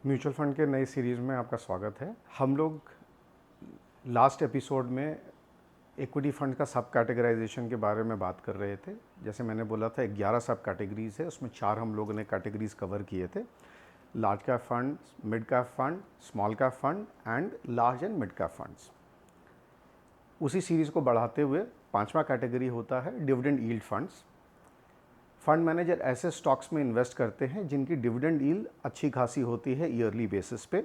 Mutual fund के नई series में आपका स्वागत है। हम लोग लास्ट एपिसोड में इक्विटी फंड का सब कैटेगराइजेशन के बारे में बात कर रहे थे। जैसे मैंने बोला था 11 सब कैटेगरीज है, उसमें 4 हम लोगों ने कैटेगरीज कवर किए थे। Large cap fund, mid cap fund, small cap fund and large and mid cap funds. उसी सीरीज़ को बढ़ाते हुए 5वां कैटेगरी होता है dividend yield funds. Fund manager ऐसे स्टॉक्स में इन्वेस्ट करते हैं जिनकी डिविडेंड यील्ड अच्छी खासी होती है ईयरली बेसिस पे।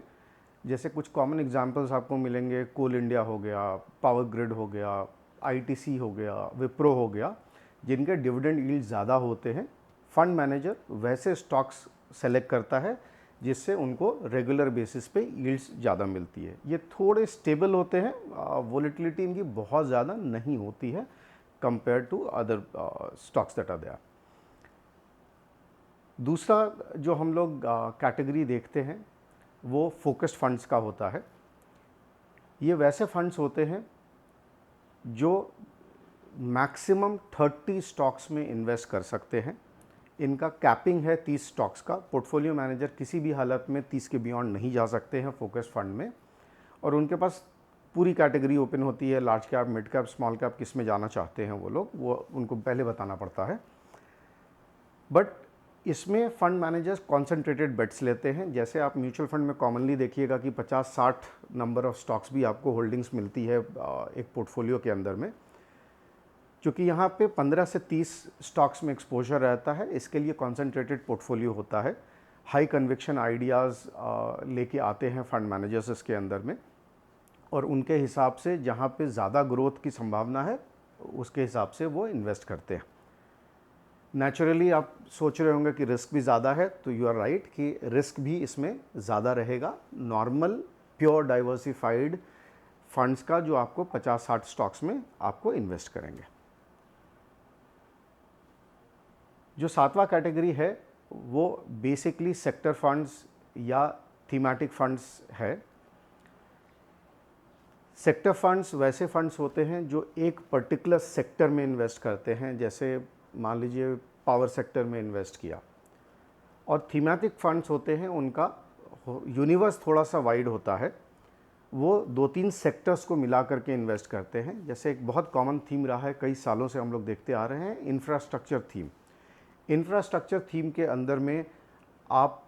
जैसे कुछ कॉमन एग्जांपल्स आपको मिलेंगे, कोल इंडिया हो गया, पावर ग्रिड हो गया, आईटीसी हो गया, विप्रो हो गया, जिनके डिविडेंड यील्ड ज़्यादा होते हैं। फंड मैनेजर वैसे स्टॉक्स सेलेक्ट करता है जिससे उनको रेगुलर बेसिस पे यील्ड्स ज़्यादा मिलती है। ये थोड़े स्टेबल होते हैं, वोलेटिलिटी इनकी बहुत ज़्यादा नहीं होती है compare to other stocks that are there. दूसरा जो हम लोग कैटेगरी देखते हैं वो फोकस्ड फंड्स का होता है। ये वैसे फंड्स होते हैं जो मैक्सिमम 30 स्टॉक्स में इन्वेस्ट कर सकते हैं। इनका कैपिंग है 30 स्टॉक्स का। पोर्टफोलियो मैनेजर किसी भी हालत में 30 के बियॉन्ड नहीं जा सकते हैं फोकस्ड फंड में, और उनके पास पूरी कैटेगरी ओपन होती है। Large cap, mid cap, small cap किस में जाना चाहते हैं वो लोग, वो उनको पहले बताना पड़ता है। बट इसमें फंड मैनेजर्स कॉन्सेंट्रेटेड बेट्स लेते हैं। जैसे आप म्यूचुअल फंड में कॉमनली देखिएगा कि 50-60 नंबर ऑफ स्टॉक्स भी आपको होल्डिंग्स मिलती है एक पोर्टफोलियो के अंदर में। क्योंकि यहाँ पे 15 से 30 स्टॉक्स में एक्सपोजर रहता है, इसके लिए कॉन्सेंट्रेटेड पोर्टफोलियो होता है। हाई कन्विक्शन आइडियाज़ लेके आते हैं फंड मैनेजर्स इसके अंदर में, और उनके हिसाब से जहाँ पे ज़्यादा ग्रोथ की संभावना है उसके हिसाब से वो इन्वेस्ट करते हैं। नेचुरली आप सोच रहे होंगे कि रिस्क भी ज़्यादा है, तो यू आर राइट कि रिस्क भी इसमें ज़्यादा रहेगा नॉर्मल प्योर डाइवर्सिफाइड फंड्स का, जो आपको 50-60 स्टॉक्स में आपको इन्वेस्ट करेंगे। जो 7वां कैटेगरी है वो बेसिकली सेक्टर फंड्स या थीमेटिक फंड्स है। सेक्टर फंड्स वैसे फंड्स होते हैं जो एक पर्टिकुलर सेक्टर में इन्वेस्ट करते हैं। जैसे मान लीजिए पावर सेक्टर में इन्वेस्ट किया। और थीमेटिक फंड्स होते हैं, उनका यूनिवर्स थोड़ा सा वाइड होता है। वो 2-3 सेक्टर्स को मिला करके इन्वेस्ट करते हैं। जैसे एक बहुत कॉमन थीम रहा है, कई सालों से हम लोग देखते आ रहे हैं, इंफ्रास्ट्रक्चर थीम। इंफ्रास्ट्रक्चर थीम के अंदर में आप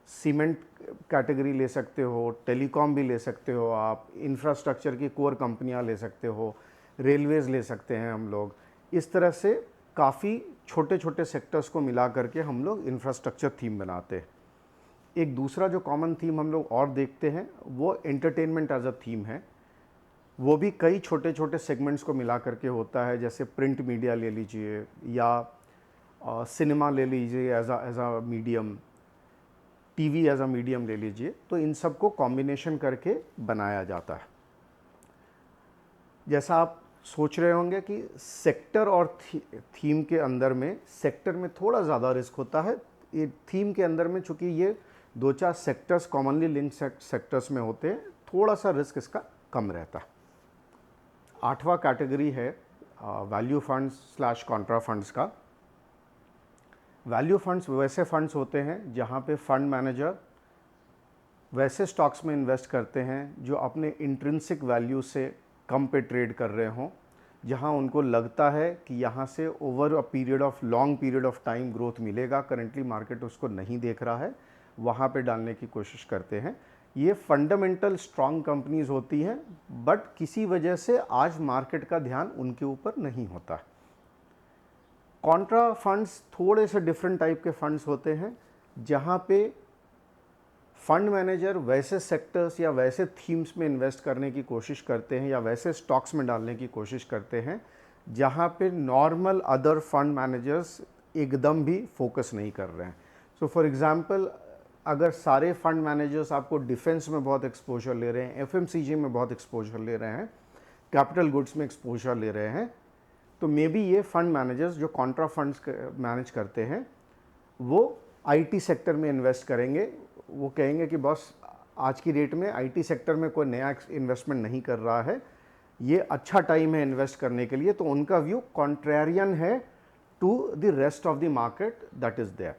सीमेंट कैटेगरी ले सकते हो, टेलीकॉम भी ले सकते हो, आप इंफ्रास्ट्रक्चर की कोर कंपनियां ले सकते हो, रेलवेज़ ले सकते हैं हम लोग। इस तरह से काफ़ी छोटे छोटे सेक्टर्स को मिला करके हम लोग इंफ्रास्ट्रक्चर थीम बनाते हैं। एक दूसरा जो कॉमन थीम हम लोग और देखते हैं वो एंटरटेनमेंट एज अ थीम है। वो भी कई छोटे छोटे सेगमेंट्स को मिला करके होता है। जैसे प्रिंट मीडिया ले लीजिए, या सिनेमा ले लीजिए as a medium, TV as a medium ले लीजिए। तो इन सब को कॉम्बिनेशन करके बनाया जाता है। जैसा आप सोच रहे होंगे कि सेक्टर और थीम के अंदर में, सेक्टर में थोड़ा ज़्यादा रिस्क होता है। ये थीम के अंदर में चूँकि ये 2-4 सेक्टर्स कॉमनली लिंक सेक्टर्स में होते हैं, थोड़ा सा रिस्क इसका कम रहता है। 8वां कैटेगरी है value funds slash Contra funds का। वैल्यू फंड्स वैसे फंड्स होते हैं जहाँ पे फंड मैनेजर वैसे स्टॉक्स में इन्वेस्ट करते हैं जो अपने इंट्रिंसिक वैल्यू से कम पे ट्रेड कर रहे हों, जहां उनको लगता है कि यहां से over a period of long period of time growth मिलेगा, करंटली मार्केट उसको नहीं देख रहा है, वहां पे डालने की कोशिश करते हैं। ये फंडामेंटल स्ट्रॉन्ग कंपनीज होती हैं, बट किसी वजह से आज मार्केट का ध्यान उनके ऊपर नहीं होता। कॉन्ट्रा फंड्स थोड़े से डिफरेंट टाइप के फंड्स होते हैं, जहां पे फंड मैनेजर वैसे सेक्टर्स या वैसे थीम्स में इन्वेस्ट करने की कोशिश करते हैं या वैसे स्टॉक्स में डालने की कोशिश करते हैं जहां पे नॉर्मल अदर फंड मैनेजर्स एकदम भी फोकस नहीं कर रहे हैं। सो फॉर एग्जांपल, अगर सारे फंड मैनेजर्स आपको डिफेंस में बहुत एक्सपोजर ले रहे हैं, एफएमसीजी में बहुत एक्सपोजर ले रहे हैं, कैपिटल गुड्स में एक्सपोजर ले रहे हैं, तो मे बी ये फंड मैनेजर्स जो कॉन्ट्रा फंड्स मैनेज करते हैं वो आईटी सेक्टर में इन्वेस्ट करेंगे। वो कहेंगे कि बॉस आज की डेट में आईटी सेक्टर में कोई नया इन्वेस्टमेंट नहीं कर रहा है, ये अच्छा टाइम है इन्वेस्ट करने के लिए। तो उनका व्यू कॉन्ट्रेरियन है to the rest of the market that is there.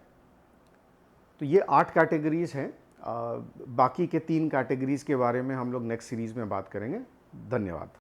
तो ये 8 कैटेगरीज हैं बाकी के 3 कैटेगरीज़ के बारे में हम लोग नेक्स्ट सीरीज़ में बात करेंगे। धन्यवाद।